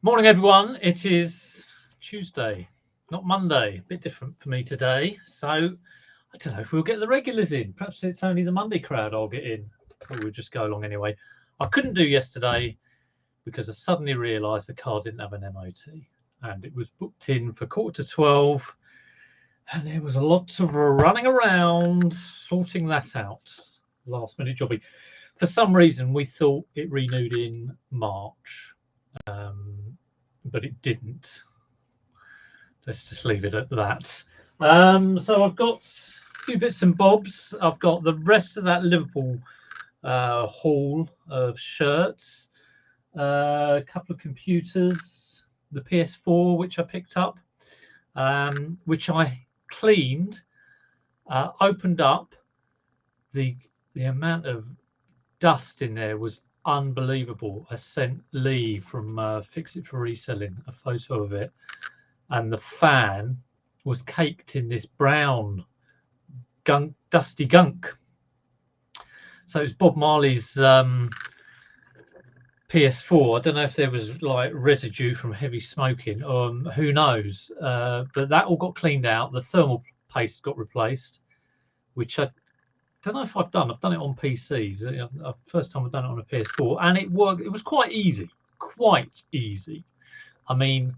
Morning, everyone. It is Tuesday, not Monday. A bit different for me today. So I don't know if we'll get the regulars in. Perhaps it's only the Monday crowd I'll get in. But we'll just go along anyway. I couldn't do yesterday because I suddenly realised the car didn't have an MOT. And it was booked in for 11:45. And there was a lot of running around sorting that out. Last minute jobby. For some reason, we thought it renewed in March. But it didn't. Let's just leave it at that. So I've got a few bits and bobs. I've got the rest of that Liverpool haul of shirts, a couple of computers, the PS4 which I picked up, which I cleaned, opened up. The amount of dust in there was unbelievable. I sent Lee from Fix It for Reselling a photo of it, and the fan was caked in this brown dusty gunk. So it's Bob Marley's PS4. I don't know if there was like residue from heavy smoking, who knows, but that all got cleaned out. The thermal paste got replaced, which I don't know if I've done. I've done it on PCs. First time I've done it on a PS4, and it worked. It was quite easy. I mean,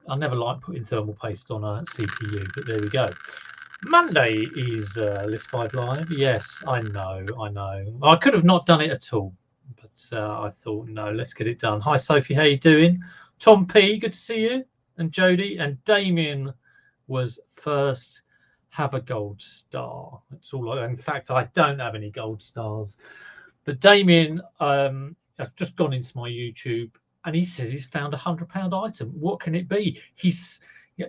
I never like putting thermal paste on a CPU, but there we go. Monday is List 5 Live. Yes, I know. I could have not done it at all, but I thought, no, let's get it done. Hi, Sophie. How you doing? Tom P, good to see you. And Jody and Damien was first. Have a gold star. That's all. In fact, I don't have any gold stars. But Damien, I've just gone into my YouTube, and he says he's found a £100 item. What can it be? He's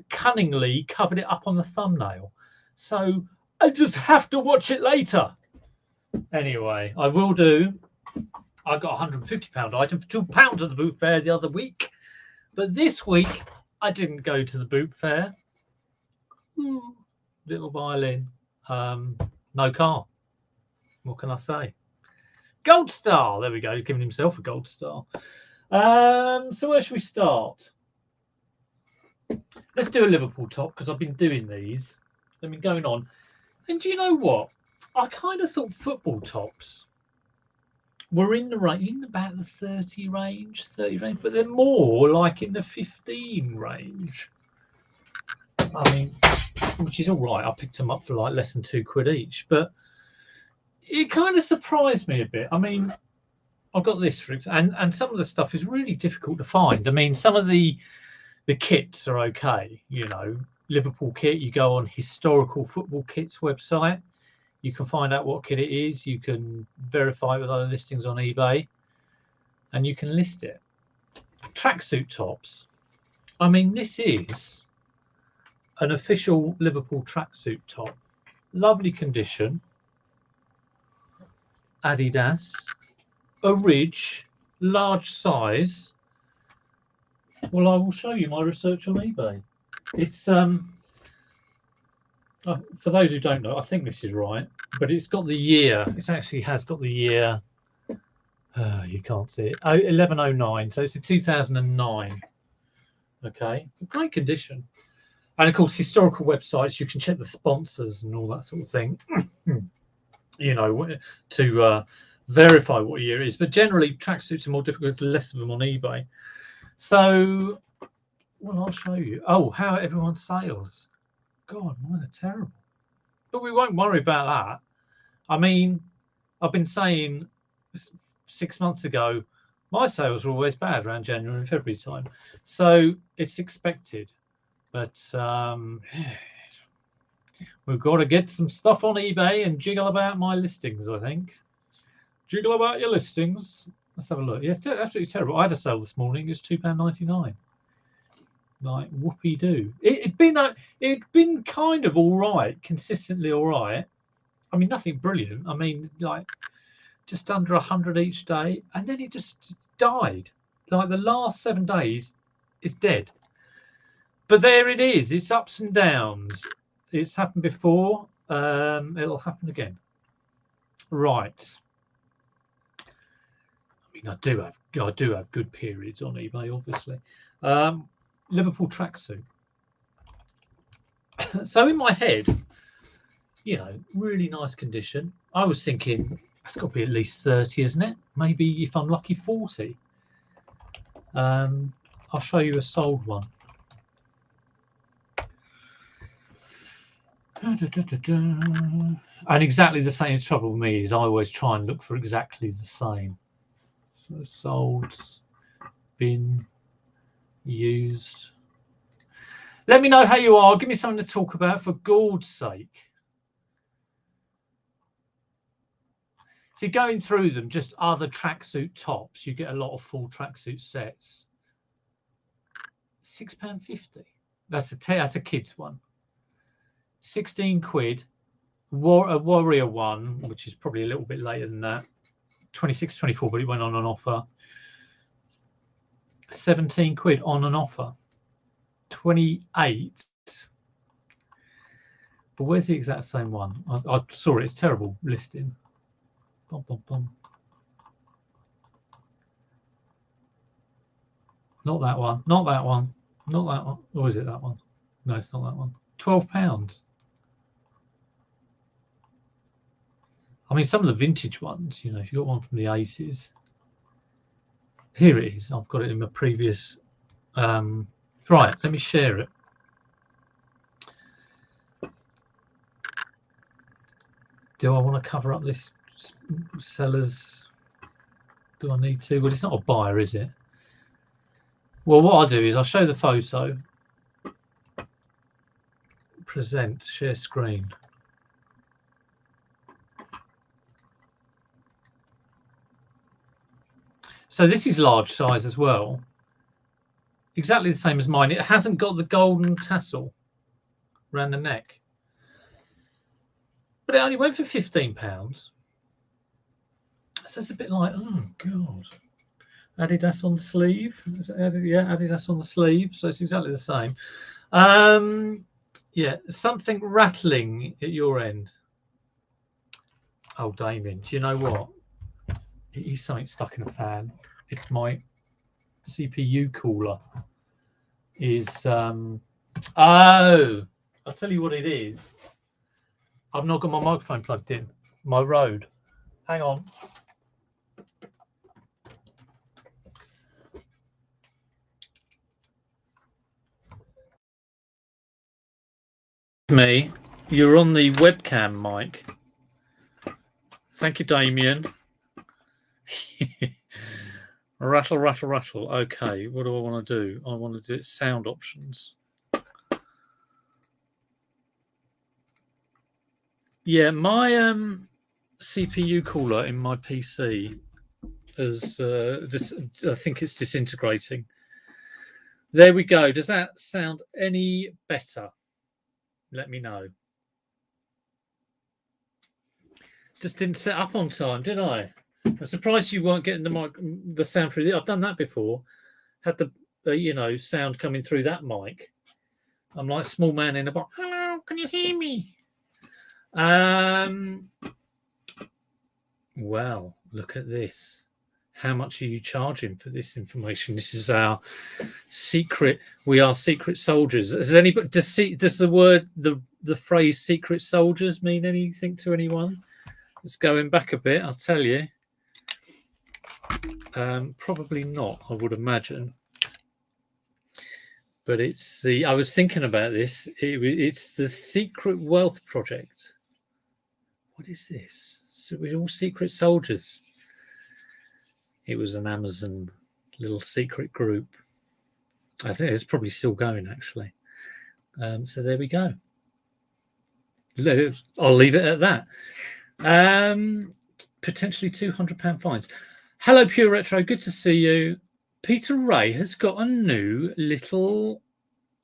cunningly covered it up on the thumbnail. So I just have to watch it later. Anyway, I will do. I got a £150 item for £2 at the boot fair the other week. But this week, I didn't go to the boot fair. Little violin, no car. What can I say? Gold star. There we go. He's giving himself a gold star. So where should we start? Let's do a Liverpool top because I've been doing these. I've been going on. And do you know what? I kind of thought football tops were in about the 30 range, but they're more like in the 15 range. I mean, which is all right. I picked them up for like less than £2 each, but it kind of surprised me a bit. I mean, I've got this for example, and some of the stuff is really difficult to find. I mean, some of the kits are okay. You know, Liverpool kit. You go on Historical Football Kits website. You can find out what kit it is. You can verify with other listings on eBay, and you can list it. Tracksuit tops. I mean, this is an official Liverpool tracksuit top. Lovely condition. Adidas. A ridge. Large size. Well, I will show you my research on eBay. It's for those who don't know, I think this is right, but it's got the year. It actually has got the year. You can't see it. 1109. So it's a 2009. Okay, great condition. And of course, historical websites, you can check the sponsors and all that sort of thing, you know, to verify what year it is. But generally, tracksuits are more difficult. There's less of them on eBay. So, well, I'll show you. Oh, how are everyone's sales? God, mine are terrible. But we won't worry about that. I mean, I've been saying 6 months ago, my sales were always bad around January and February time. So it's expected. But we've got to get some stuff on eBay and jiggle about my listings, I think. Jiggle about your listings. Let's have a look. Yes, absolutely terrible. I had a sale this morning. It was £2.99. Like, whoopee-doo. It'd been kind of all right, consistently all right. I mean, nothing brilliant. I mean, like, just under 100 each day. And then it just died. Like, the last 7 days, it's dead. But there it is. It's ups and downs. It's happened before. It'll happen again. Right. I mean, I do have I do have good periods on eBay, obviously. Liverpool tracksuit. So in my head, really nice condition. I was thinking that's got to be at least 30, isn't it? Maybe if I'm lucky, 40. I'll show you a sold one. And exactly the same trouble with me is I always try and look for exactly the same. So sold, been used. Let me know how you are. Give me something to talk about for Gord's sake. See, going through them, just other tracksuit tops, you get a lot of full tracksuit sets. £6.50. That's a kid's one. 16 quid. A Warrior one, which is probably a little bit later than that. 26, 24, but it went on an offer. 17 quid on an offer. 28. But where's the exact same one? I saw it. It's terrible listing. Bum, bum, bum. Not that one. Not that one. Not that one. Or is it that one? No, it's not that one. £12. I mean, some of the vintage ones, if you got one from the 80s. Here it is. I've got it in my previous. Right, let me share it. Do I want to cover up this seller's? Do I need to? Well, it's not a buyer, is it? Well, what I'll do is I'll show the photo. Present, share screen. So this is large size as well. Exactly the same as mine. It hasn't got the golden tassel around the neck. But it only went for £15. So it's a bit like, oh God. Adidas on the sleeve. Yeah, Adidas on the sleeve. So it's exactly the same. Yeah, something rattling at your end. Oh, Damien, do you know what? It is something stuck in a fan. It's my CPU cooler. Oh, I'll tell you what it is. I've not got my microphone plugged in. My Rode. Hang on. Me, you're on the webcam mic. Thank you, Damien. Rattle, rattle, rattle. Okay, what do I want to do? I want to do sound options. Yeah, my CPU cooler in my PC is I think it's disintegrating. There we go. Does that sound any better? Let me know. Just didn't set up on time, did I? I'm surprised you weren't getting the sound through. I've done that before. Had the sound coming through that mic. I'm like small man in a box. Hello, can you hear me? Well, look at this. How much are you charging for this information? This is our secret. We are secret soldiers. Does the phrase secret soldiers mean anything to anyone? It's going back a bit, I'll tell you. Probably not, I would imagine. But I was thinking about this. It's the Secret Wealth Project. What is this? So we're all secret soldiers. It was an Amazon little secret group. I think it's probably still going, actually. So there we go. I'll leave it at that. Potentially £200 fines. Hello, Pure Retro. Good to see you. Peter Ray has got a new little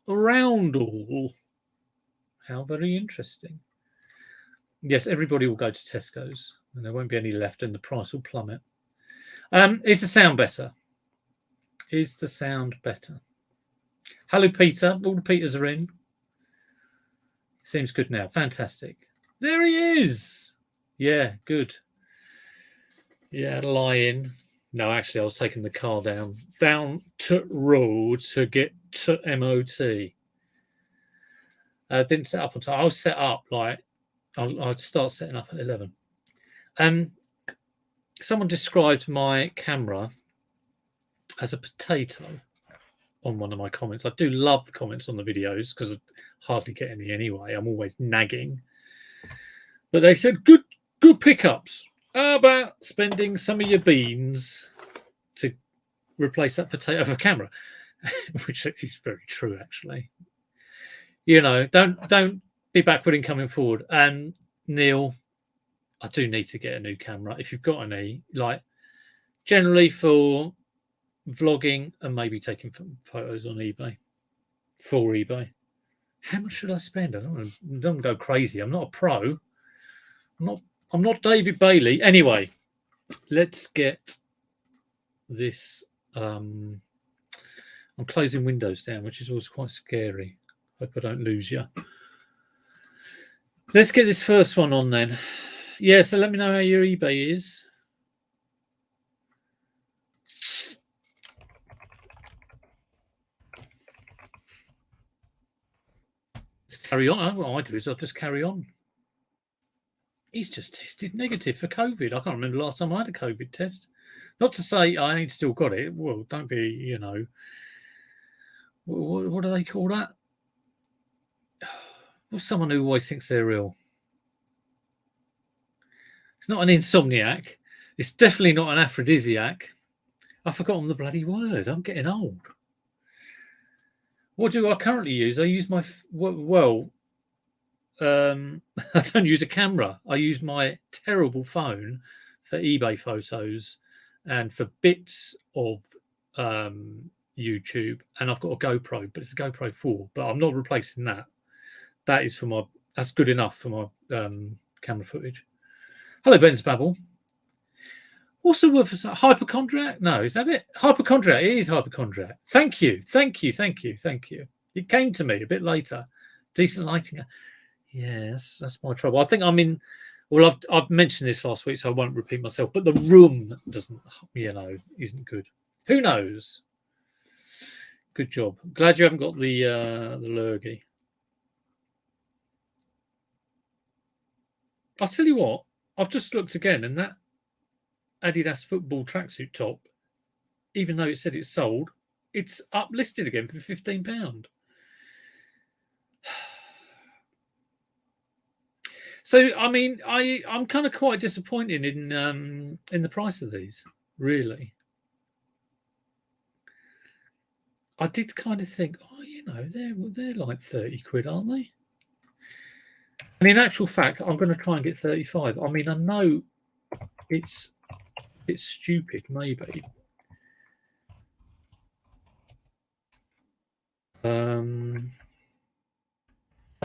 roundel. How very interesting. Yes, everybody will go to Tesco's and there won't be any left and the price will plummet. Is the sound better? Is the sound better? Hello, Peter. All the Peters are in. Seems good now. Fantastic. There he is. Yeah, good. Yeah, lie in. No, actually, I was taking the car down to road to get to MOT. Didn't set up on time. I was set up like I'd start setting up at 11. Someone described my camera as a potato on one of my comments. I do love the comments on the videos because I hardly get any anyway. I'm always nagging. But they said, good pickups. How about spending some of your beans to replace that potato for camera? Which is very true, actually. You know, don't be backward in coming forward. And Neil, I do need to get a new camera. If you've got any, like generally for vlogging and maybe taking photos on eBay, for eBay. How much should I spend? I don't go crazy. I'm not a pro. I'm not David Bailey. Anyway, let's get this. I'm closing windows down, which is always quite scary. Hope I don't lose you. Let's get this first one on then. Yeah, so let me know how your eBay is. Let's carry on. What I do is I'll just carry on. He's just tested negative for COVID. I can't remember the last time I had a COVID test. Not to say I ain't still got it. Well, don't be, you know. What do they call that? Well, someone who always thinks they're ill. It's not an insomniac. It's definitely not an aphrodisiac. I've forgotten the bloody word. I'm getting old. What do I currently use? I use my, I don't use a camera. I use my terrible phone for eBay photos and for bits of YouTube. And I've got a GoPro, but it's a GoPro 4. But I'm not replacing that. That is for my. That's good enough for my camera footage. Hello, Ben's Babble. What's the word for hypochondriac? No, is that it? Hypochondriac. It is hypochondriac. Thank you. It came to me a bit later. Decent lighting. Yes, that's my trouble. I think I'm in. Well, I've mentioned this last week, so I won't repeat myself. But the room doesn't, isn't good. Who knows? Good job. Glad you haven't got the lurgy. I'll tell you what. I've just looked again, and that Adidas football tracksuit top, even though it said it's sold, it's uplisted again for £15. So, I mean, I'm kind of quite disappointed in the price of these, really. I did kind of think, they're like 30 quid, aren't they? And in actual fact, I'm going to try and get 35. I mean, I know it's stupid, maybe. I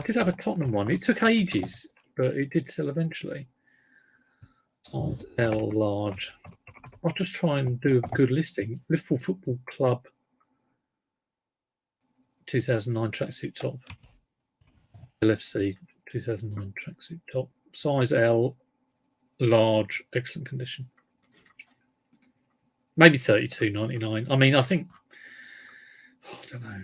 did have a Tottenham one. It took ages, but it did sell eventually. Size L large. I'll just try and do a good listing. Liverpool Football Club 2009 tracksuit top. LFC 2009 tracksuit top. Size L large, excellent condition. Maybe $32.99. I mean, I think, I don't know.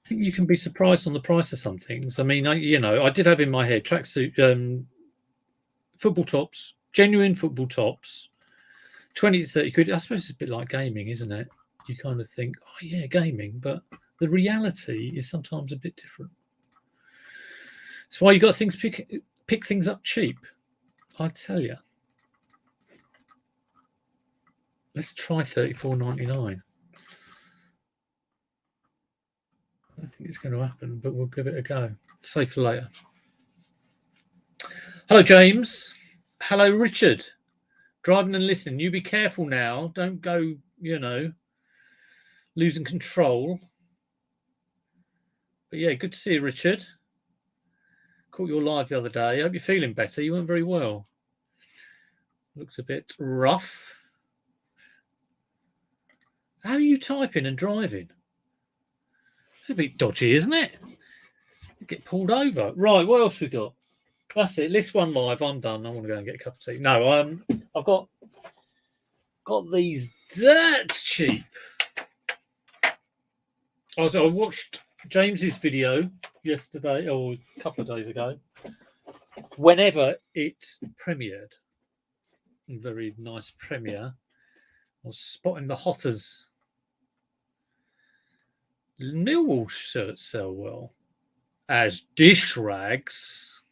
I think you can be surprised on the price of some things. I mean, I did have in my head tracksuit, football tops, genuine football tops, 20 to 30 quid. I suppose it's a bit like gaming, isn't it? You kind of think, oh yeah, gaming, but the reality is sometimes a bit different. That's why you got things pick things up cheap. I tell you. Let's try $34.99. I don't think it's going to happen, but we'll give it a go. Save for later. Hello, James. Hello, Richard. Driving and listening. You be careful now. Don't go, losing control. But yeah, good to see you, Richard. Caught your live the other day. I hope you're feeling better. You weren't very well. Looks a bit rough. How are you typing and driving? It's a bit dodgy, isn't it? You get pulled over. Right, what else we got? That's it. List one live. I'm done. I want to go and get a cup of tea. No, I've got these dirt cheap. I watched James's video yesterday or a couple of days ago. Whenever it premiered, a very nice premiere, I was spotting the Hotters. Millwall shirts sell well as dish rags.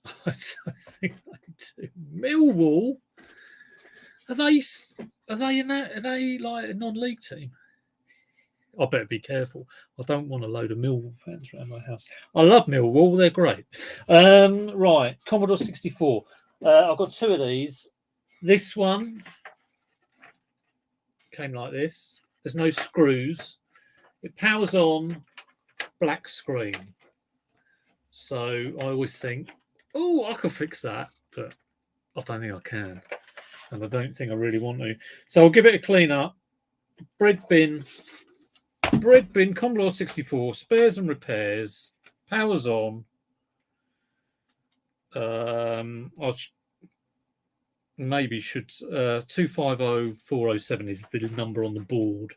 I don't think they do. Millwall. Are they like a non-league team? I better be careful. I don't want a load of Millwall fans around my house. I love Millwall; they're great. Right, Commodore 64. I've got two of these. This one came like this. There's no screws. It powers on, black screen. So I always think, oh, I could fix that, but I don't think I can, and I don't think I really want to. So I'll give it a clean up. Bread bin, Commodore 64, spares and repairs, powers on. Maybe should 250407 is the number on the board.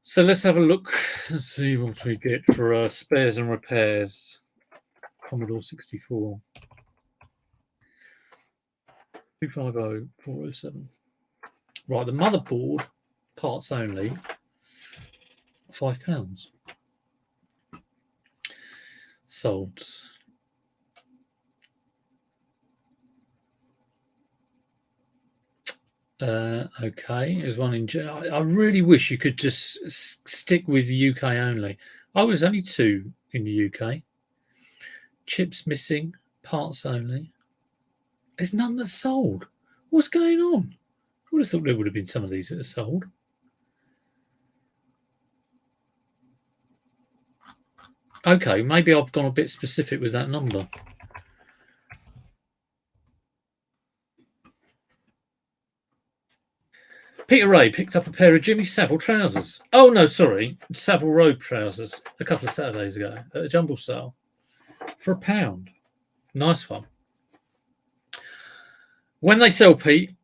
So let's have a look and see what we get for spares and repairs. Commodore 64. 250407. Right, the motherboard, parts only, £5. Sold. Okay, there's one in. I really wish you could just stick with the UK only. Oh, there's only two in the UK. Chips missing, parts only. There's none that's sold. What's going on? I would have thought there would have been some of these that are sold. Okay, maybe I've gone a bit specific with that number. Peter Ray picked up a pair of Jimmy Savile trousers. Oh, no, sorry. Savile Road trousers a couple of Saturdays ago at a jumble sale for £1. Nice one. When they sell, Pete,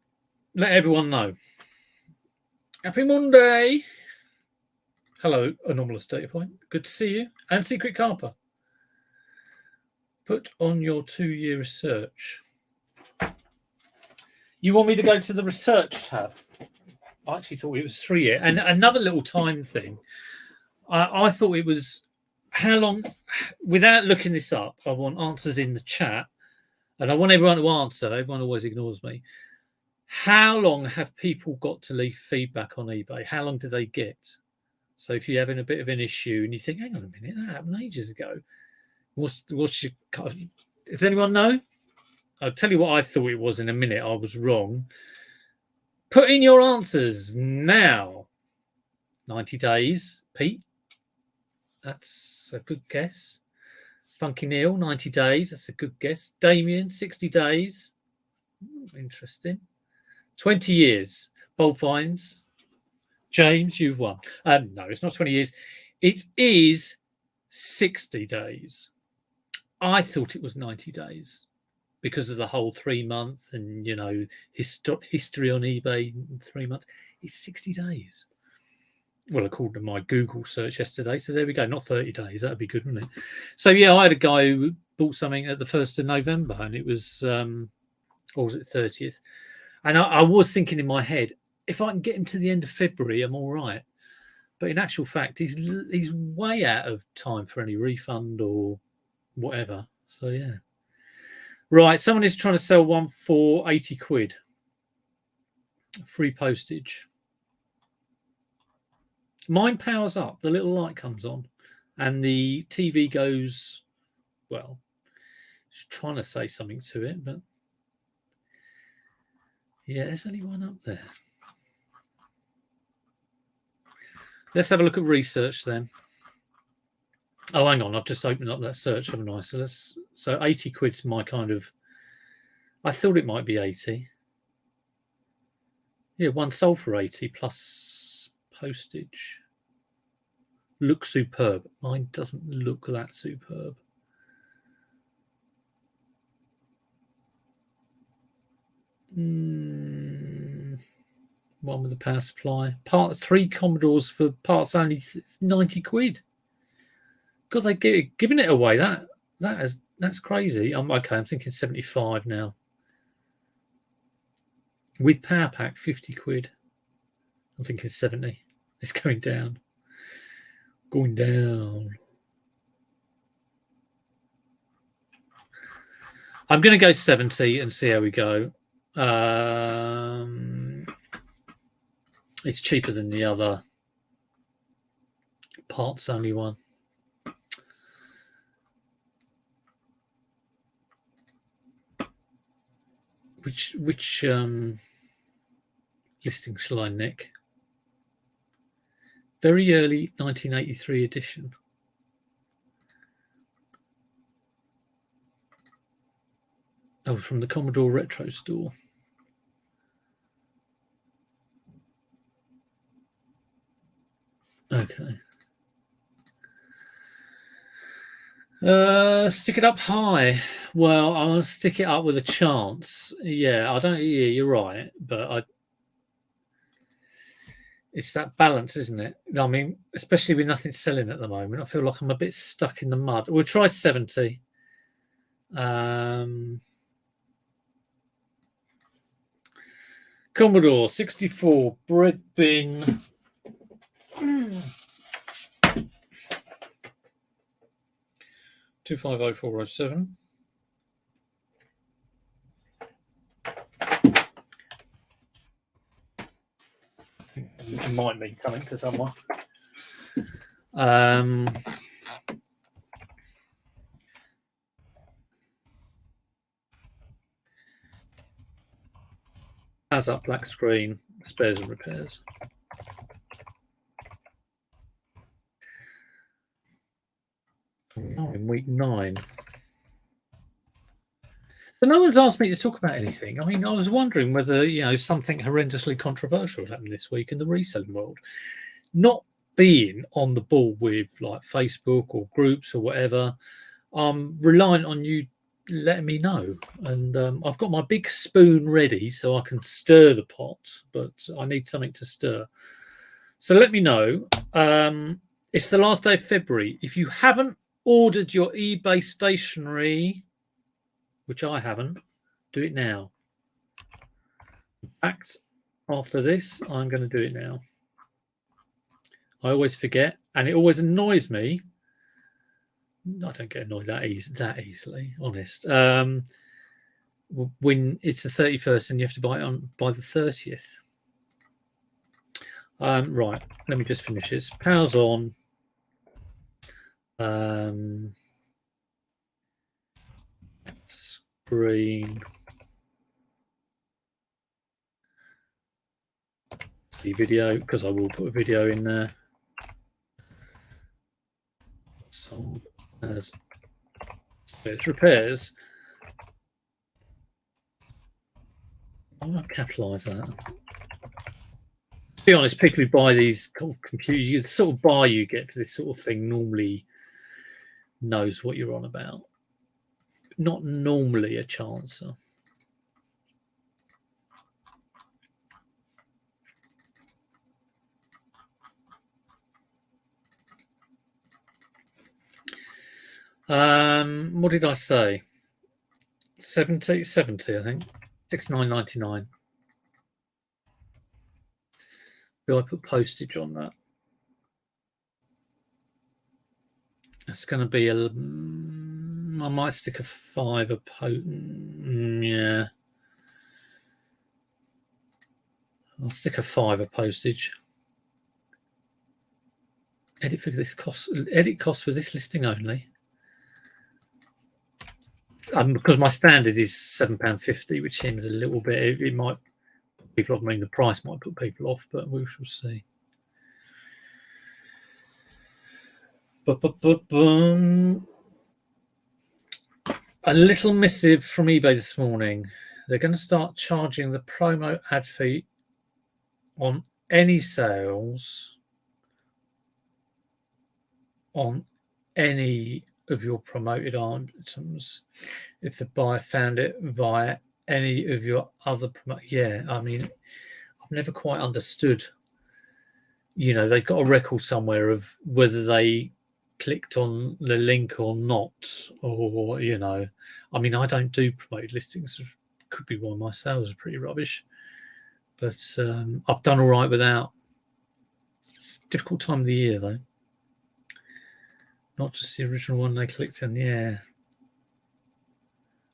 let everyone know. Happy Monday. Hello, Anomalous Data Point. Good to see you. And Secret Carper. Put on your 2-year research. You want me to go to the research tab? I actually thought it was 3-year. And another little time thing. I thought it was how long, without looking this up, I want answers in the chat. And I want everyone to answer. Everyone always ignores me. How long have people got to leave feedback on eBay? How long do they get? So if you're having a bit of an issue and you think, hang on a minute, that happened ages ago. What's your, does anyone know? I'll tell you what I thought it was in a minute. I was wrong. Put in your answers now. 90 days. Pete, that's a good guess. Funky Neil, 90 days. That's a good guess. Damien, 60 days. Interesting. 20 years. Bold finds. James, you've won. No, it's not 20 years. It is 60 days. I thought it was 90 days because of the whole 3 month and, you know, history on eBay in 3 months. It's 60 days. Well, according to my Google search yesterday. So there we go. Not 30 days. That'd be good, wouldn't it? So, yeah, I had a guy who bought something at the 1st of November and it was, or was it 30th? And I was thinking in my head, if I can get him to the end of February, I'm all right. But in actual fact, he's way out of time for any refund or whatever. So, yeah. Right, someone is trying to sell one for 80 quid. Free postage. Mine powers up. The little light comes on. And the TV goes, well, it's trying to say something to it, but yeah, there's only one up there. Let's have a look at research then. Oh, hang on. I've just opened up that search, haven't I? So 80 quid's my kind of... I thought it might be 80. Yeah, one sold for 80 plus postage. Looks superb. Mine doesn't look that superb. One with the power supply. Part 3 Commodores for parts only 90 quid. God, they giving it away. That's crazy. I'm thinking 75 now. With power pack, 50 quid. I'm thinking 70. It's going down. Going down. I'm going to go 70 and see how we go. It's cheaper than the other parts only one. Which listing shall I nick? Very early 1983 edition. Oh, from the Commodore Retro Store. Okay. Stick it up high. Well, I'll stick it up with a chance. Yeah, I don't. Yeah, you're right, but it's that balance, isn't it? I mean, especially with nothing selling at the moment, I feel like I'm a bit stuck in the mud. We'll try 70. Commodore 64 bread bin. 250407. I think it might mean something to someone. Has up black screen, spares and repairs. Oh, in week 9. So no one's asked me to talk about anything. I mean, I was wondering whether, something horrendously controversial happened this week in the reselling world. Not being on the ball with like Facebook or groups or whatever, I'm reliant on you letting me know. And I've got my big spoon ready so I can stir the pot, but I need something to stir. So let me know. It's the last day of February. If you haven't ordered your eBay stationery, which I haven't, do it now. In fact, after this, I'm going to do it now. I always forget, and it always annoys me. I don't get annoyed that easily, honest. When it's the 31st and you have to buy it by the 30th. Right, let me just finish this. Power's on. Screen. See video, because I will put a video in there. Sold as spares repairs. I won't capitalise that. To be honest, people who buy these computers, the sort of buy you get for this sort of thing normally knows what you're on about. Not normally a chancer. What did I say? 70, I think. 69.99. Do I put postage on that? It's going to be I might stick a £5 yeah. I'll stick a £5 postage. Edit cost for this listing only. Because my standard is £7.50, which seems a little bit. It might put people off. I mean, the price might put people off, but we shall see. A little missive from eBay this morning. They're going to start charging the promo ad fee on any sales on any of your promoted items if the buyer found it via any of your other yeah, I mean, I've never quite understood. They've got a record somewhere of whether they clicked on the link or not, or I mean, I don't do promoted listings. Could be why my sales are pretty rubbish, but I've done all right without. Difficult time of the year though. Not just the original one they clicked on. Yeah,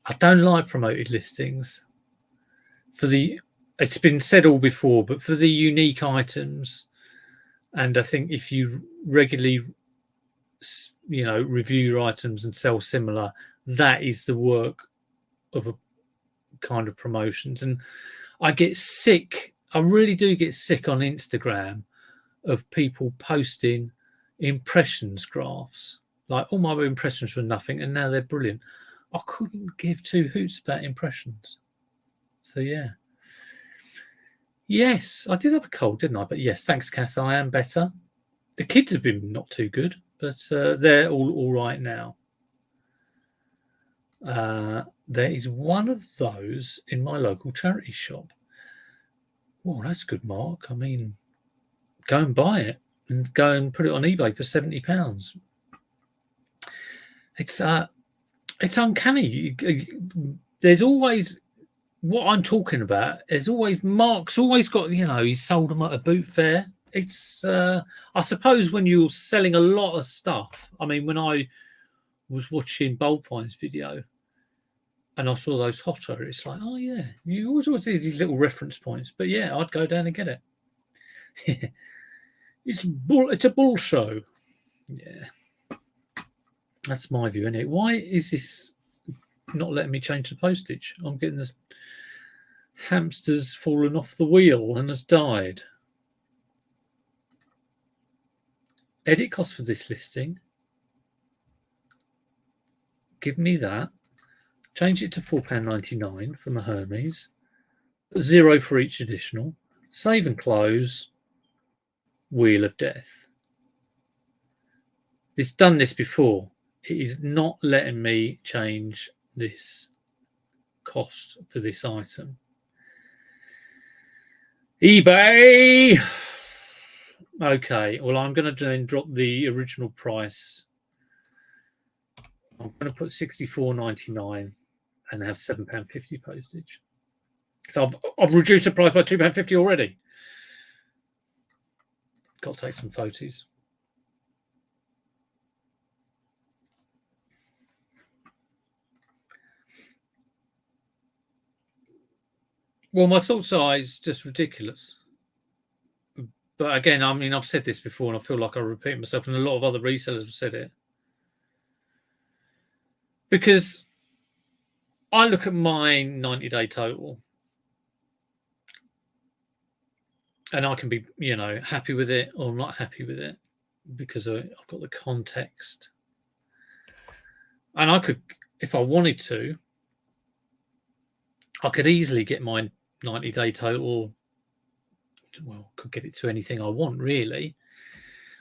I don't like promoted listings. It's been said all before, but for the unique items, and I think if you regularly, review your items and sell similar, that is the work of a kind of promotions. And I get sick. I really do get sick on Instagram of people posting impressions graphs. Like, all my impressions were nothing, and now they're brilliant. I couldn't give two hoots about impressions. So yeah. Yes, I did have a cold, didn't I? But yes, thanks, Kath. I am better. The kids have been not too good, but they're all right now. There is one of those in my local charity shop. Oh, that's good, Mark. I mean, go and buy it and go and put it on eBay for £70. It's uncanny. There's always what I'm talking about. There's always Mark's always got. He's sold them at a boot fair. It's I suppose when you're selling a lot of stuff. I mean, when I was watching Boldfine's video and I saw those hotter, it's like, oh yeah, you always see these little reference points. But yeah, I'd go down and get it. It's a bull show. Yeah. That's my view, isn't it? Why is this not letting me change the postage? I'm getting this hamster's fallen off the wheel and has died. Edit cost for this listing. Give me that. Change it to £4.99 for my Hermes. 0 for each additional. Save and close. Wheel of Death. It's done this before. It is not letting me change this cost for this item. eBay. Okay, well, I'm going to then drop the original price. I'm going to put £64.99 and have £7.50 postage. So I've reduced the price by £2.50 already. Got to take some photos. Well, my thought size is just ridiculous. But again, I mean, I've said this before and I feel like I repeat myself, and a lot of other resellers have said it. Because I look at my 90-day total and I can be, happy with it or not happy with it because I've got the context. And I could, if I wanted to, I could easily get my 90-day total. Well, could get it to anything I want, really.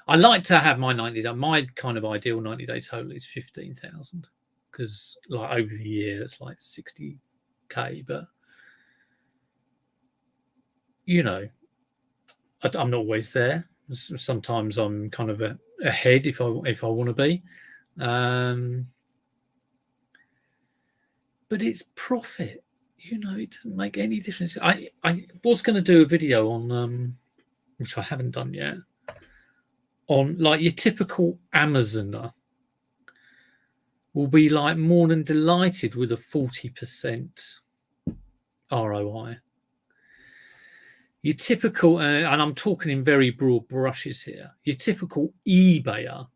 I like to have my 90-day. My kind of ideal 90-day total is 15,000 because, like, over the year it's like 60k. But I'm not always there. Sometimes I'm kind of ahead if I want to be. But it's profit. It doesn't make any difference. I was going to do a video on, which I haven't done yet, on like your typical Amazoner will be like more than delighted with a 40% ROI. Your typical, and I'm talking in very broad brushes here, your typical eBayer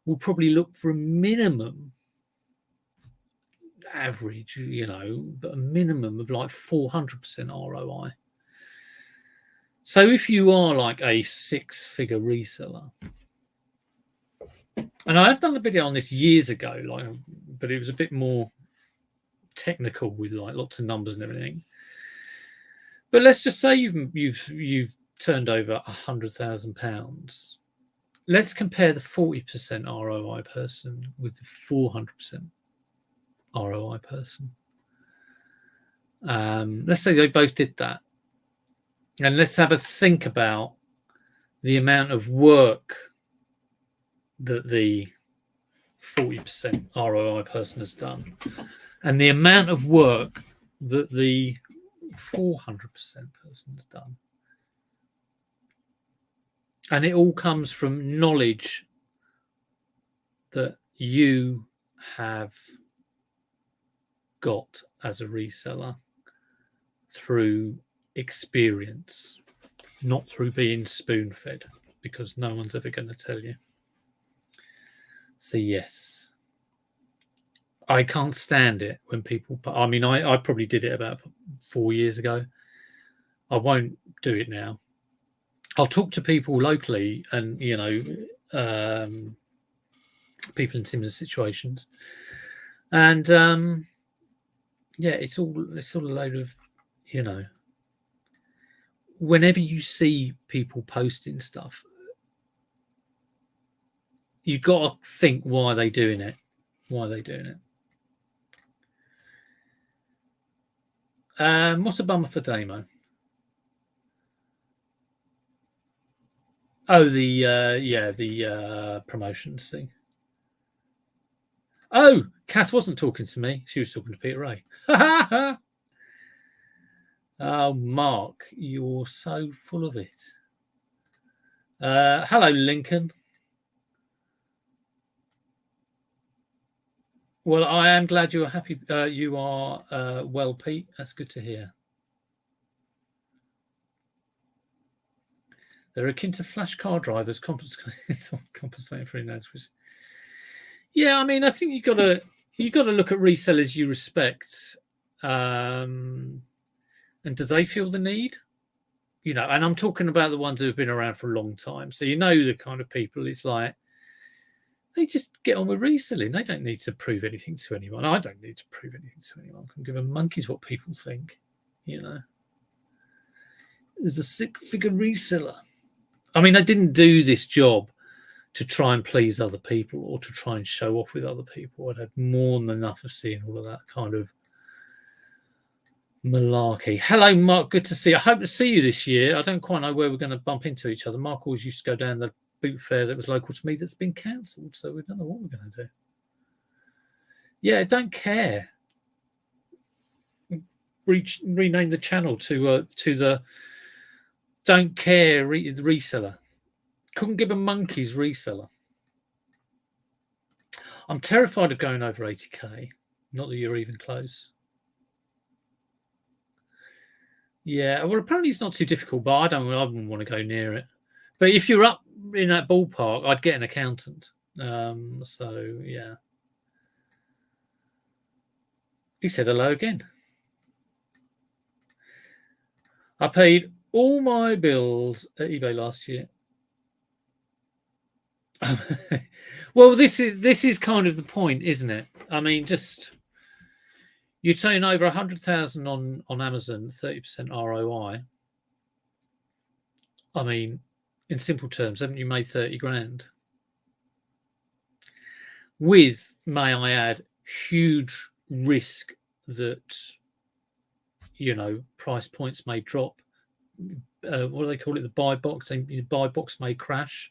will probably look for a minimum average, but a minimum of like 400% ROI. So if you are like a 6-figure reseller, and I have done a video on this years ago, but it was a bit more technical with like lots of numbers and everything. But let's just say you've turned over £100,000. Let's compare the 40% ROI person with the 400% ROI person. Let's say they both did that. And let's have a think about the amount of work that the 40% ROI person has done and the amount of work that the 400% person has done. And it all comes from knowledge that you have got as a reseller through experience, not through being spoon-fed, because no one's ever going to tell you. So yes, I can't stand it when people, I mean, I probably did it about 4 years ago. I won't do it now. I'll talk to people locally and, you know, people in similar situations. And yeah, it's all a load of, you know, whenever you see people posting stuff, you've got to think, why are they doing it? Why are they doing it? What's a bummer for Damo? Oh, the promotions thing. Oh, Kath wasn't talking to me. She was talking to Peter Ray. Oh, Mark, you're so full of it. Hello, Lincoln. Well, I am glad you are happy. You are well, Pete. That's good to hear. They're akin to flash car drivers compensating for inadequacy. Yeah, I mean, I think you got to look at resellers you respect, and do they feel the need? You know, and I'm talking about the ones who have been around for a long time. So you know the kind of people. It's like they just get on with reselling. They don't need to prove anything to anyone. I don't need to prove anything to anyone. I can give a monkeys what people think. You know, as a six-figure reseller. I mean, I didn't do this job to try and please other people or to try and show off with other people. I'd had more than enough of seeing all of that kind of malarkey. Hello, Mark. Good to see you. I hope to see you this year. I don't quite know where we're going to bump into each other. Mark always used to go down the boot fair that was local to me that's been cancelled, so we don't know what we're going to do. Yeah, don't care. Rename the channel to the don't care reseller. Couldn't give a monkey's reseller. I'm terrified of going over 80k. Not that you're even close. Yeah, well, apparently it's not too difficult, but I wouldn't want to go near it. But if you're up in that ballpark, I'd get an accountant. So yeah. He said hello again. I paid all my bills at eBay last year. Well, this is kind of the point, isn't it? I mean, just you're turning over 100,000 on Amazon, 30% ROI. I mean, in simple terms, haven't you made 30 grand? With, may I add, huge risk that, you know, price points may drop. What do they call it? The buy box. The buy box may crash.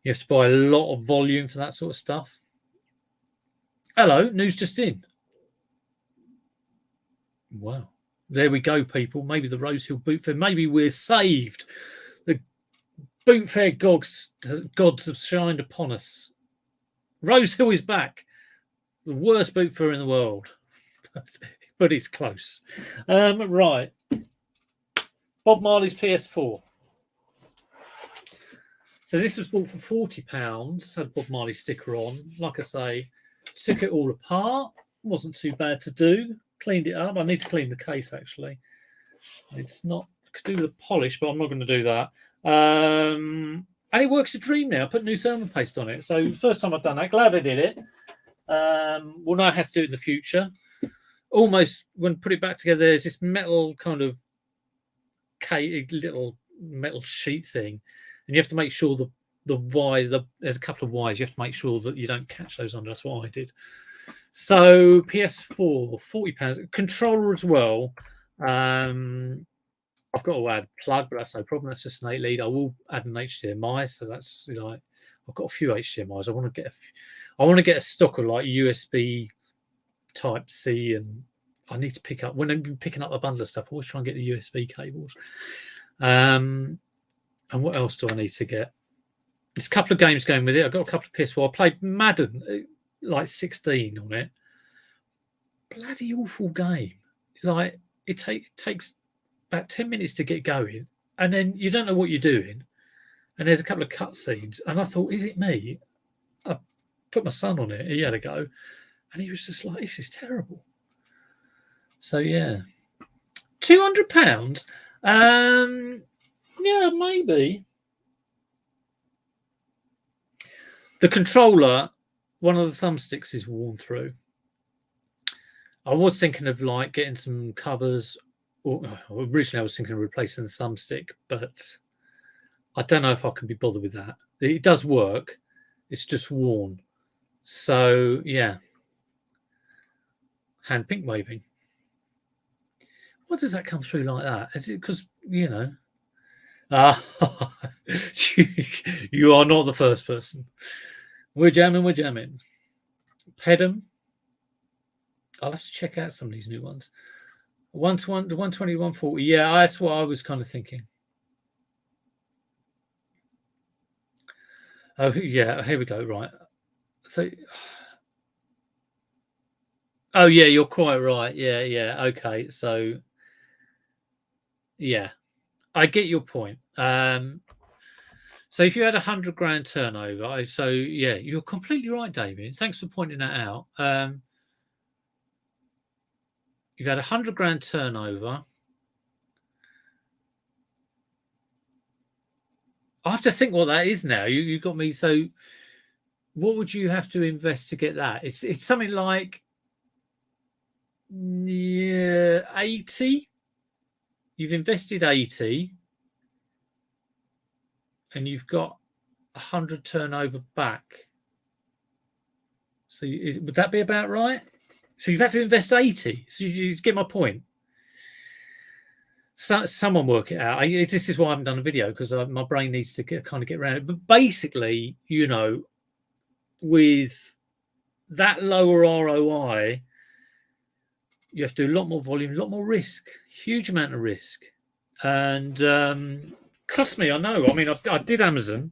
You have to buy a lot of volume for that sort of stuff. Hello, news just in. Wow. There we go, people. Maybe the Rosehill Boot Fair. Maybe we're saved. The Boot Fair gods have shined upon us. Rosehill is back. The worst boot fair in the world. But it's close. Right. Bob Marley's PS4. So this was bought for £40. Had Bob Marley sticker on. Like I say, took it all apart. Wasn't too bad to do. Cleaned it up. I need to clean the case, actually. It's not... I could do with a polish, but I'm not going to do that. And it works a dream now. I put new thermal paste on it. So first time I've done that. Glad I did it. We'll know how to do it in the future. Almost, when put it back together, there's this metal kind of little metal sheet thing. And you have to make sure there's a couple of wires. You have to make sure that you don't catch those under. That's what I did. So PS4, £40. Controller as well. I've got to add a plug, but that's no problem. That's just an 8 lead. I will add an HDMI, so that's like I've got a few HDMIs. I want to get a stock of like USB Type C, and I need to pick up when I'm picking up a bundle of stuff. I always try and get the USB cables. And what else do I need to get? There's a couple of games going with it. I've got a couple of PS4. I played Madden like 16 on it. Bloody awful game. Like it takes about 10 minutes to get going, and then you don't know what you're doing. And there's a couple of cutscenes, and I thought, is it me? I put my son on it. He had a go, and he was just like, "This is terrible." So yeah, £200. Yeah, maybe. The controller, one of the thumbsticks is worn through. I was thinking of like getting some covers. Or originally, I was thinking of replacing the thumbstick, but I don't know if I can be bothered with that. It does work. It's just worn. So, yeah. Hand pink waving. Why does that come through like that? Is it because, you know? You are not the first person. We're jamming. Pedum. I'll have to check out some of these new ones. 120, 120, 140. Yeah, that's what I was kind of thinking. Oh, yeah, here we go. Right. So, oh, yeah, you're quite right. Yeah. Okay. So, yeah, I get your point. So if you had 100 grand turnover, so yeah, you're completely right, David. Thanks for pointing that out. You've had 100 grand turnover. I have to think what that is now. You got me. So, what would you have to invest to get that? It's something like 80. You've invested 80, and you've got 100 turnover back. So, would that be about right? So you've had to invest 80. So you get my point. So, someone work it out. This is why I haven't done a video, because my brain needs to get around it. But basically, you know, with that lower ROI, you have to do a lot more volume, a lot more risk, huge amount of risk. And trust me, I know. I mean, I did Amazon,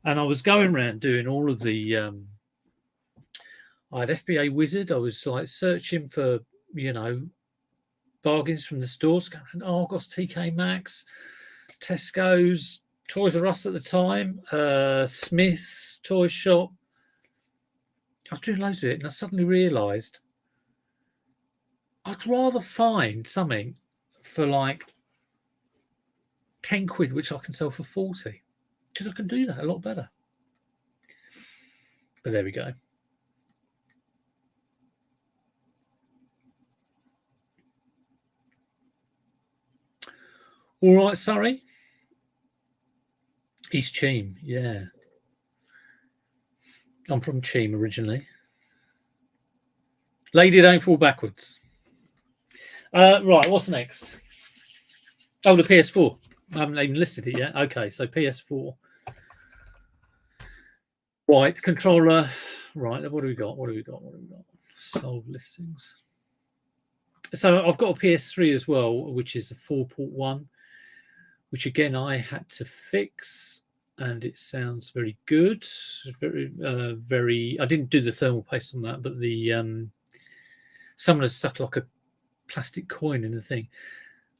and I was going around doing all of the. I had FBA Wizard. I was like searching for, you know, bargains from the stores, going Argos, TK Maxx, Tesco's, Toys R Us at the time, Smith's Toy Shop. I was doing loads of it, and I suddenly realised I'd rather find something for like 10 quid, which I can sell for 40, because I can do that a lot better. But there we go. All right, Surrey. East Cheam, yeah. I'm from Cheam originally. Lady, don't fall backwards. Right, what's next? Oh, the PS4. I haven't even listed it yet. Okay, so PS4. Right, controller. Right, what do we got? Sold listings. So I've got a PS3 as well, which is a 4-port one, which again I had to fix, and it sounds very good. Very. I didn't do the thermal paste on that, but the someone has stuck like a plastic coin in the thing.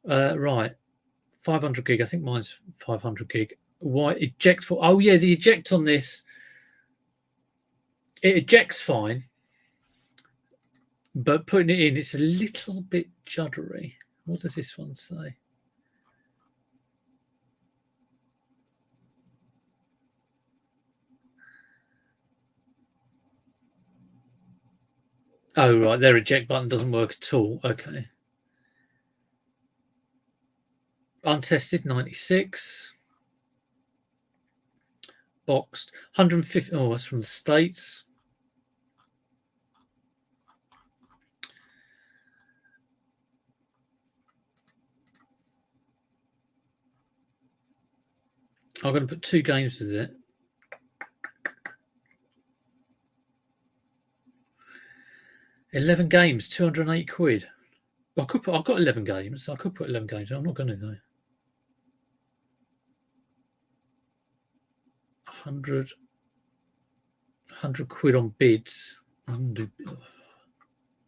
Right, 500 gig. I think mine's 500 gig. Why eject for? Oh yeah, the eject on this. It ejects fine, but putting it in, it's a little bit juddery. What does this one say? Oh, right, their eject button doesn't work at all. Okay. Untested, 96. Boxed, 150. Oh, that's from the States. I'm going to put 2 games with it. £11 games, £208. I've got 11 games. I could put 11 games. I'm not going to though. 100 £100 on bids. I'm going to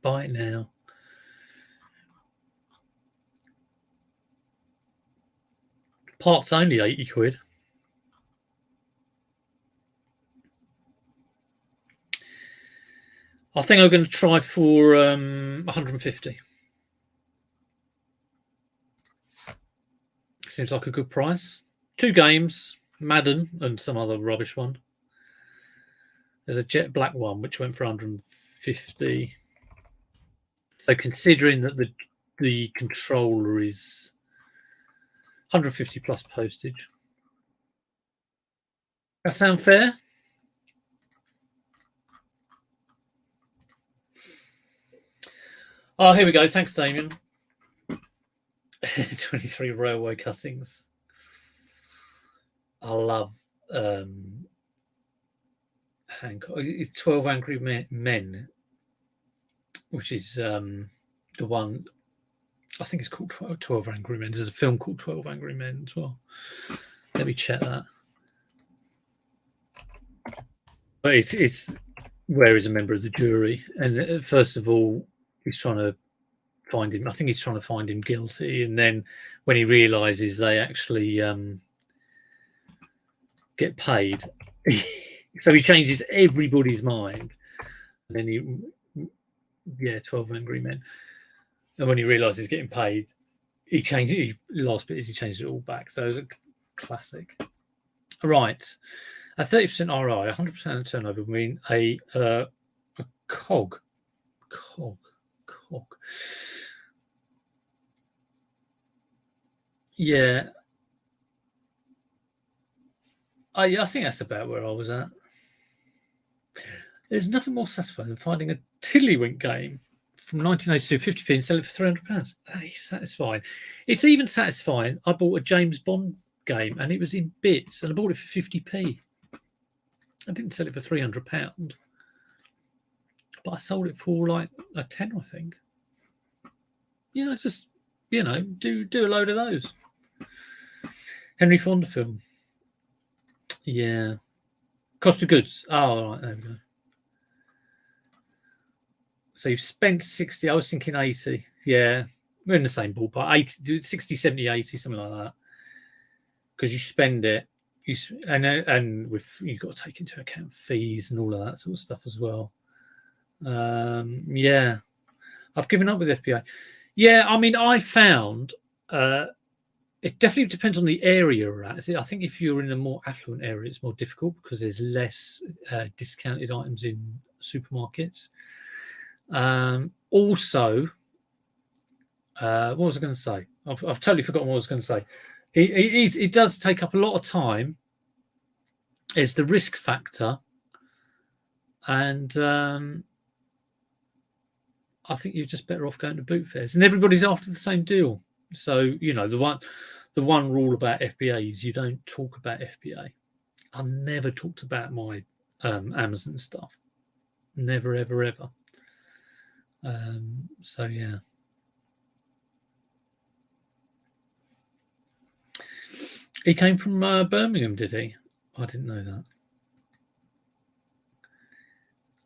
buy it now. Parts only £80. I think I'm going to try for 150. Seems like a good price. 2 games, Madden and some other rubbish one. There's a jet black one which went for 150. So considering that the controller is 150 plus postage. That sound fair? Oh, here we go. Thanks, Damien. 23 railway cuttings. I love Hancock. It's 12 Angry Men, which is the one. I think it's called 12 Angry Men. There's a film called 12 Angry Men as well. Let me check that. But it's where he's a member of the jury, and first of all, he's trying to find him. I think he's trying to find him guilty, and then when he realizes they actually get paid, so he changes everybody's mind. And then 12 Angry Men. And when he realizes he's getting paid, he changed. Last bit is he changed it all back. So it was a classic. Right, a 30% ROI, 100% turnover mean a cog. Yeah, I think that's about where I was at. There's nothing more satisfying than finding a Tiddlywink game from 1982, 50p, and sell it for £300. That is satisfying. It's even satisfying. I bought a James Bond game and it was in bits, and I bought it for 50p. I didn't sell it for £300, but I sold it for like a 10, I think. Just do a load of those. Henry Fonda film. Yeah. Cost of goods. Oh, all right, there we go. So you've spent 60. I was thinking 80. Yeah, we're in the same ballpark. 80, 60, 70, 80, something like that. Because you spend it, and with you've got to take into account fees and all of that sort of stuff as well. Yeah, I've given up with FBA. Yeah, I mean, I found it definitely depends on the area you're at. I think if you're in a more affluent area, it's more difficult because there's less discounted items in supermarkets. Also, what was I going to say? I've totally forgotten what I was going to say. It does take up a lot of time. It's the risk factor, and I think you're just better off going to boot fairs, and everybody's after the same deal. So the one rule about FBA is you don't talk about FBA. I never talked about my Amazon stuff. Never, ever, ever. So yeah. He came from Birmingham, did he? I didn't know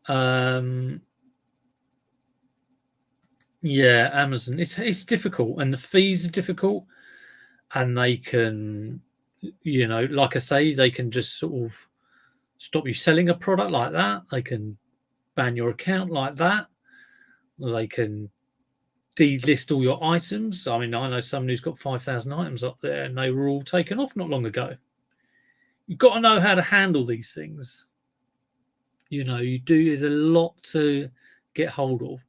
that. Yeah, Amazon. It's difficult, and the fees are difficult, and they can, like I say, they can just sort of stop you selling a product like that. They can ban your account like that. They can delist all your items. I mean, I know someone who's got 5,000 items up there, and they were all taken off not long ago. You've got to know how to handle these things. You do. There's a lot to get hold of.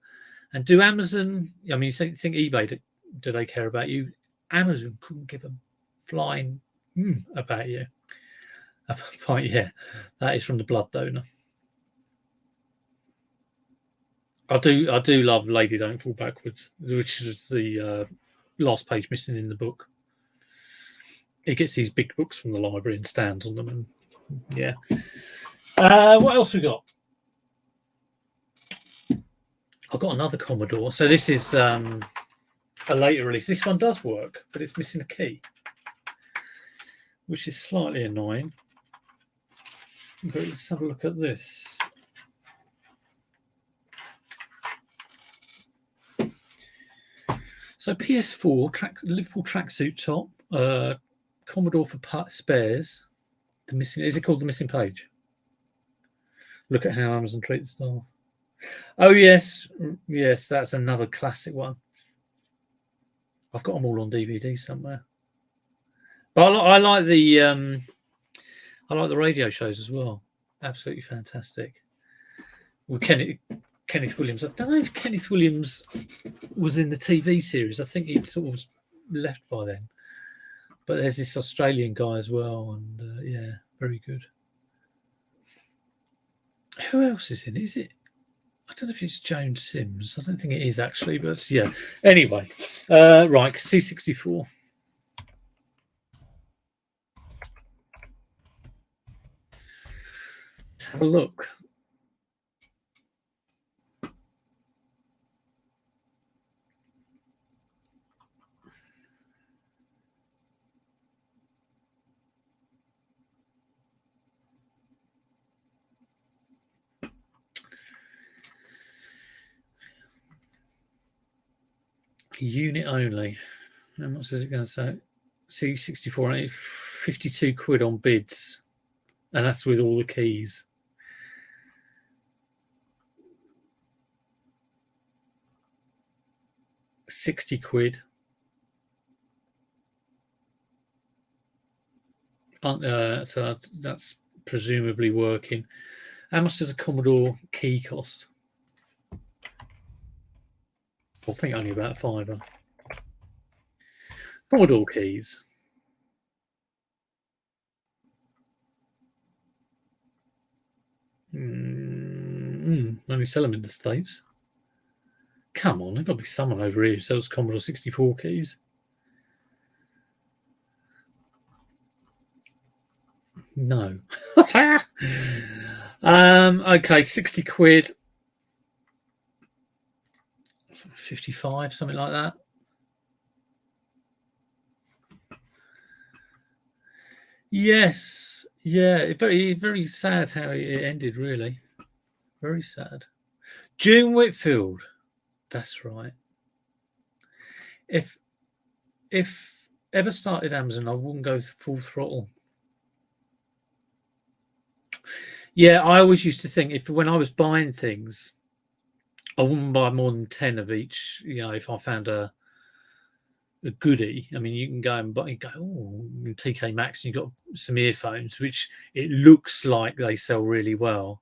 And do Amazon? I mean, you think eBay? Do they care about you? Amazon couldn't give a flying about you. Yeah, that is from the blood donor. I do love Lady Don't Fall Backwards, which is the last page missing in the book. he gets these big books from the library and stands on them. And yeah. What else we got? I've got another Commodore. So this is a later release. This one does work, but it's missing a key, which is slightly annoying. But let's have a look at this. So PS4 Liverpool tracksuit top, Commodore for spares. The missing, is it called the missing page? Look at how Amazon treats staff. Oh yes, that's another classic one. I've got them all on DVD somewhere. But I like the radio shows as well. Absolutely fantastic. Well, Kenneth Williams. I don't know if Kenneth Williams was in the TV series. I think he'd sort of left by then. But there's this Australian guy as well, and yeah, very good. Who else is in? Is it? I don't know if it's Joan Sims. I don't think it is actually, but yeah. Anyway, right, C64. Let's have a look. Unit only. How much is it going to say? C64, 52 quid on bids. And that's with all the keys. £60. So that's presumably working. How much does a Commodore key cost? I think only about £5. Commodore keys. Only sell them in the States. Come on, there's got to be someone over here who sells Commodore 64 keys. No. Okay, 60 quid. 55, something like that. Yes. Yeah, very, very sad how it ended, really. Very sad. June Whitfield. That's right. If ever started Amazon, I wouldn't go full throttle. Yeah, I always used to think when I was buying things, I wouldn't buy more than 10 of each. You know, if I found a goodie, I mean, you can go and buy. You go, oh, TK Maxx, and you got some earphones, which it looks like they sell really well.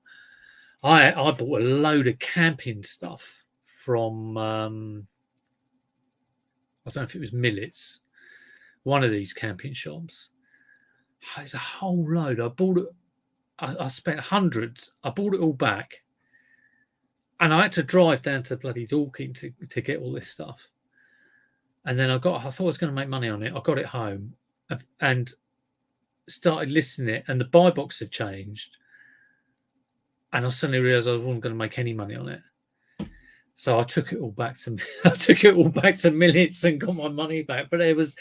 I bought a load of camping stuff from I don't know if it was Millets, one of these camping shops. It's a whole load. I bought it. I spent hundreds. I bought it all back, and I had to drive down to bloody Dorking to get all this stuff. And then I thought I was going to make money on it. I got it home and started listening to it, and the buy box had changed. And I suddenly realised I wasn't going to make any money on it. So I took it all back to Millets and got my money back. But there was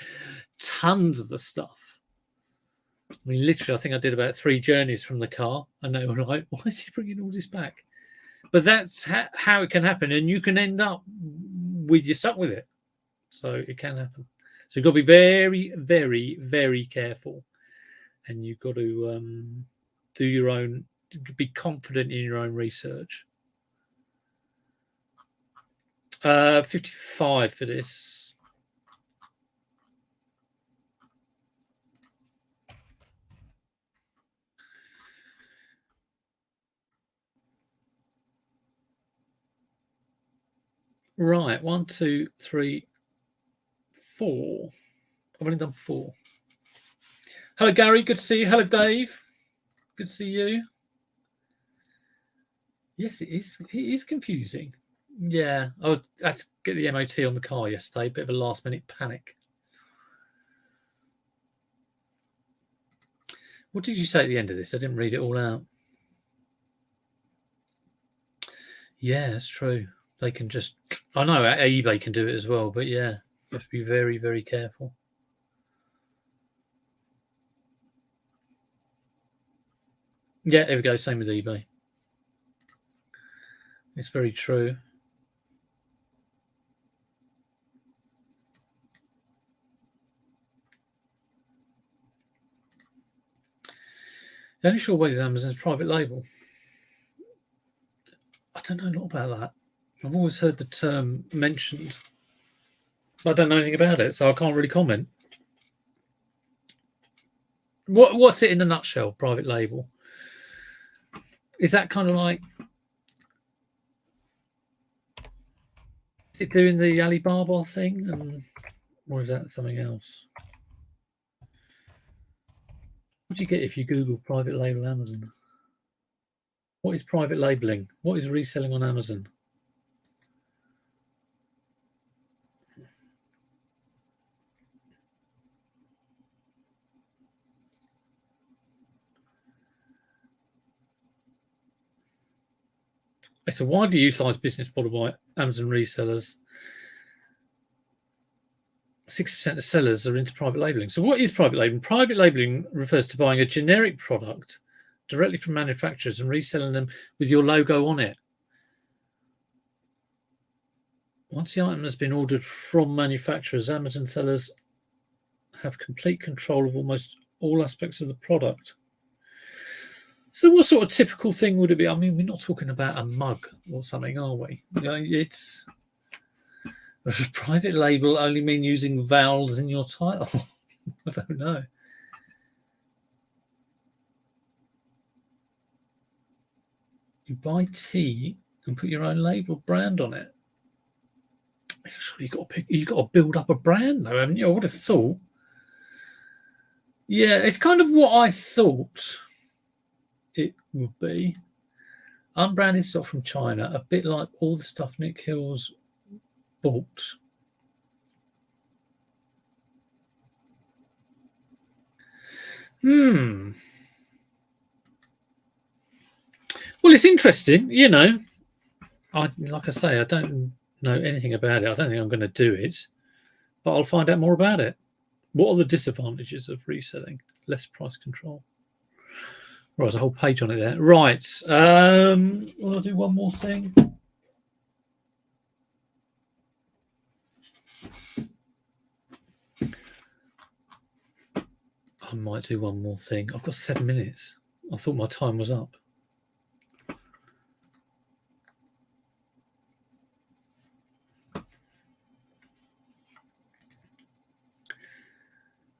tons of the stuff. I mean, literally, I think I did about 3 journeys from the car, and they were like, "Why is he bringing all this back?" But that's how it can happen, and you can end up you're stuck with it. So it can happen. So you've got to be very, very, very careful, and you've got to do your own. Be confident in your own research. 55 for this. Right, 1, 2, 3, 4. I've only done 4. Hello, Gary. Good to see you. Hello, Dave. Good to see you. Yes, it is. It is confusing. Yeah, I had to get the MOT on the car yesterday. Bit of a last-minute panic. What did you say at the end of this? I didn't read it all out. Yeah, that's true. They can just... I know eBay can do it as well, but yeah, you have to be very, very careful. Yeah, there we go. Same with eBay. It's very true. The only sure way with Amazon is private label. I don't know a lot about that. I've always heard the term mentioned, but I don't know anything about it, so I can't really comment. What's it in a nutshell, private label? Is that kind of like... Is it doing the Alibaba thing? Or is that something else? What do you get if you Google private label Amazon? What is private labeling? What is reselling on Amazon? It's a widely utilised business model by Amazon resellers. 60% of sellers are into private labeling. So what is private labeling? Private labeling refers to buying a generic product directly from manufacturers and reselling them with your logo on it. Once the item has been ordered from manufacturers, Amazon sellers have complete control of almost all aspects of the product. So what sort of typical thing would it be? I mean, we're not talking about a mug or something, are we? You know, it's... Does private label only mean using vowels in your title? I don't know. You buy tea and put your own label brand on it. Surely you've got to build up a brand, though, haven't you? I would have thought. Yeah, it's kind of what I thought it would be. Unbranded stuff from China, a bit like all the stuff Nick Hill's bought. Well, it's interesting, you know. Like I say, I don't know anything about it. I don't think I'm going to do it, but I'll find out more about it. What are the disadvantages of reselling? Less price control. Right, there's a whole page on it there. Right. Will I do one more thing? I might do one more thing. I've got 7 minutes. I thought my time was up.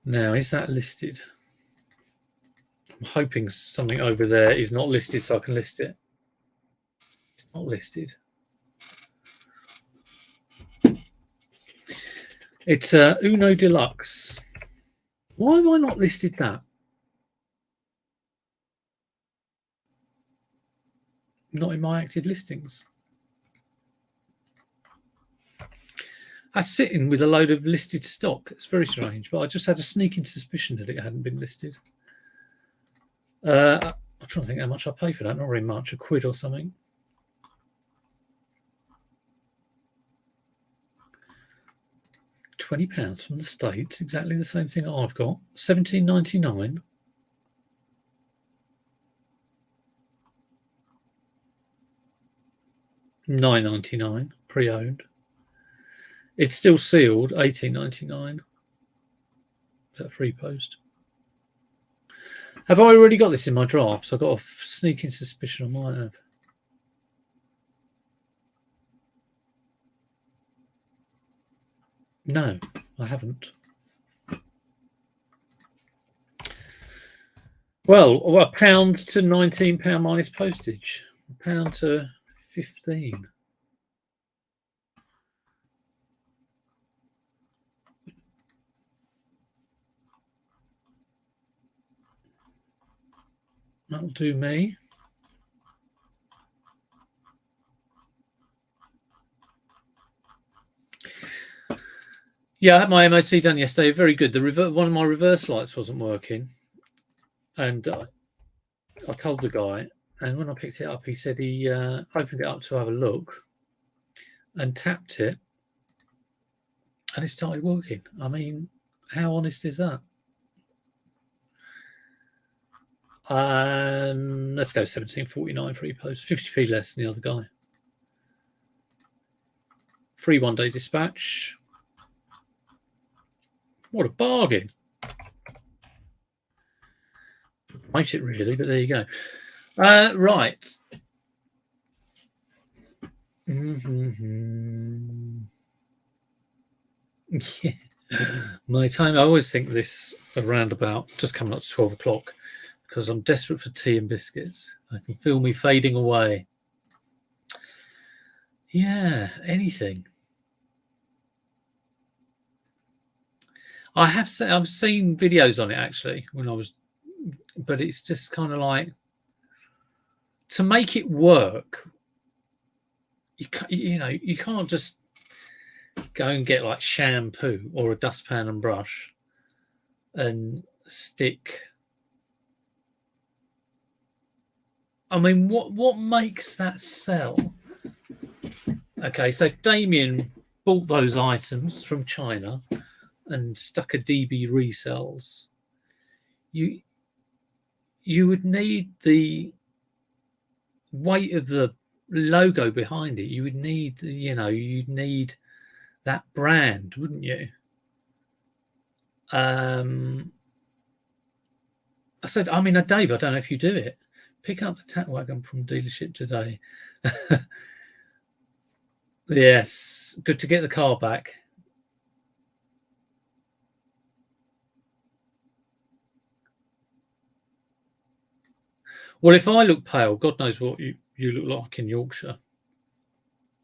Now, is that listed? I'm hoping something over there is not listed so I can list it. It's not listed. It's Uno Deluxe. Why have I not listed that? Not in my active listings. I sit in with a load of listed stock. It's very strange, but I just had a sneaking suspicion that it hadn't been listed. I'm trying to think how much I pay for that. Not very much, £1 or something. £20 from the States, exactly the same thing I've got. $17.99. $9.99 pre-owned. It's still sealed. $18.99. Is that free post? Have I already got this in my drafts? I've got a sneaking suspicion I might have. No, I haven't. Well, £1 to £19 minus postage. £1 to 15. That'll do me. Yeah, I had my MOT done yesterday. Very good. One of my reverse lights wasn't working. And I told the guy, and when I picked it up, he said he opened it up to have a look and tapped it, and it started working. I mean, how honest is that? Let's go 17.49 free post, 50p less than the other guy. Free 1-day dispatch. What a bargain! Might it really, but there you go. Right. Yeah. My time, I always think this around about just coming up to 12 o'clock because I'm desperate for tea and biscuits. I can feel me fading away. Yeah, anything. I've seen videos on it actually when I was, but it's just kind of like to make it work. You can't just go and get like shampoo or a dustpan and brush and stick. I mean, what makes that sell? Okay, so if Damien bought those items from China and stuck a DB resells, you would need the weight of the logo behind it. You would need, you'd need that brand, wouldn't you? I said, I mean, Dave, I don't know if you do it. Picking up the tack wagon from dealership today. Yes, good to get the car back. Well, if I look pale, God knows what you look like in Yorkshire.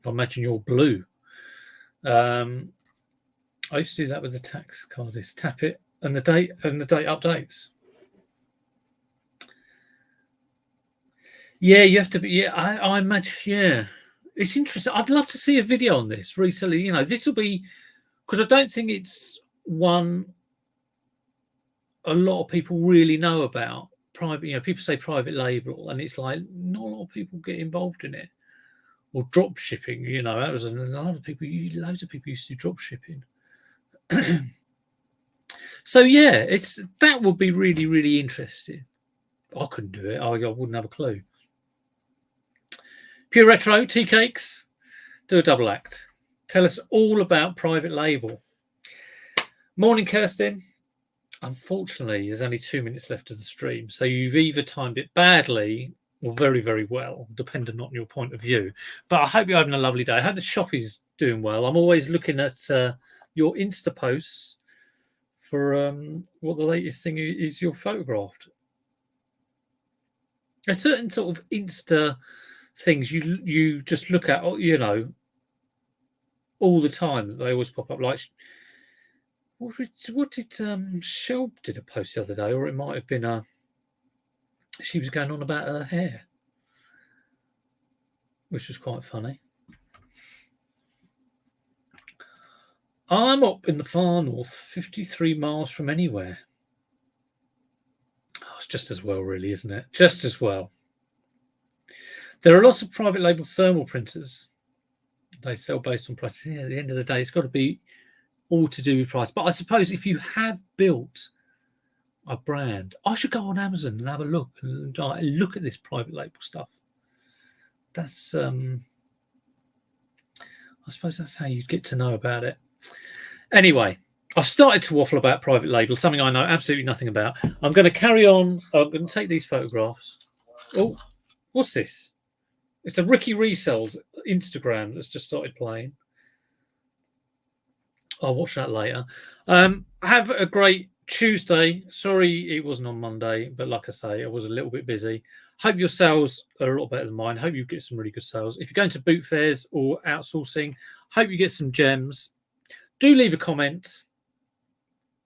I imagine you're blue. I used to do that with the tax card. Is tap it and the date updates. Yeah, you have to be. Yeah, I imagine. Yeah, it's interesting. I'd love to see a video on this recently. This will be because I don't think it's one a lot of people really know about. Private, people say private label, and it's like not a lot of people get involved in it. Or drop shipping, that was a lot of people. Loads of people used to do drop shipping. So yeah, that would be really, really interesting. I couldn't do it. I wouldn't have a clue. Pure Retro, tea cakes, do a double act. Tell us all about private label. Morning, Kirsten. Unfortunately, there's only 2 minutes left of the stream, so you've either timed it badly or very, very well, depending on your point of view. But I hope you're having a lovely day. I hope the shop is doing well. I'm always looking at your Insta posts for what the latest thing is you're photographed. A certain sort of Insta things you just look at, all the time. They always pop up. Like, what did Shelb did a post the other day, or it might have been she was going on about her hair, which was quite funny. I'm up in the far north, 53 miles from anywhere. Oh, it's just as well, really, isn't it? Just as well. There are lots of private label thermal printers. They sell based on price. Yeah, at the end of the day, it's got to be all to do with price. But I suppose if you have built a brand, I should go on Amazon and have a look and look at this private label stuff. That's I suppose that's how you'd get to know about it. Anyway, I've started to waffle about private label, something I know absolutely nothing about. I'm going to carry on. I'm going to take these photographs. Oh, what's this? It's a Ricky Resells Instagram that's just started playing. I'll watch that later. Have a great Tuesday. Sorry it wasn't on Monday, but like I say, I was a little bit busy. Hope your sales are a lot better than mine. Hope you get some really good sales. If you're going to boot fairs or outsourcing, hope you get some gems. Do leave a comment.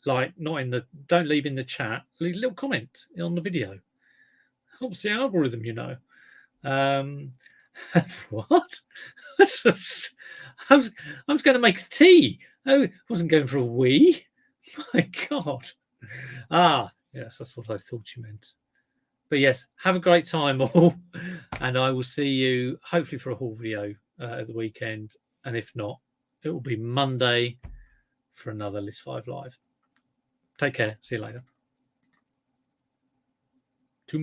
Like, don't leave in the chat. Leave a little comment on the video. Helps the algorithm, What? I was going to make tea. I wasn't going for a wee. My God. Yes, that's what I thought you meant. But yes, have a great time all, and I will see you hopefully for a haul video at the weekend, and if not, it will be Monday for another List 5 Live. Take care. See you later.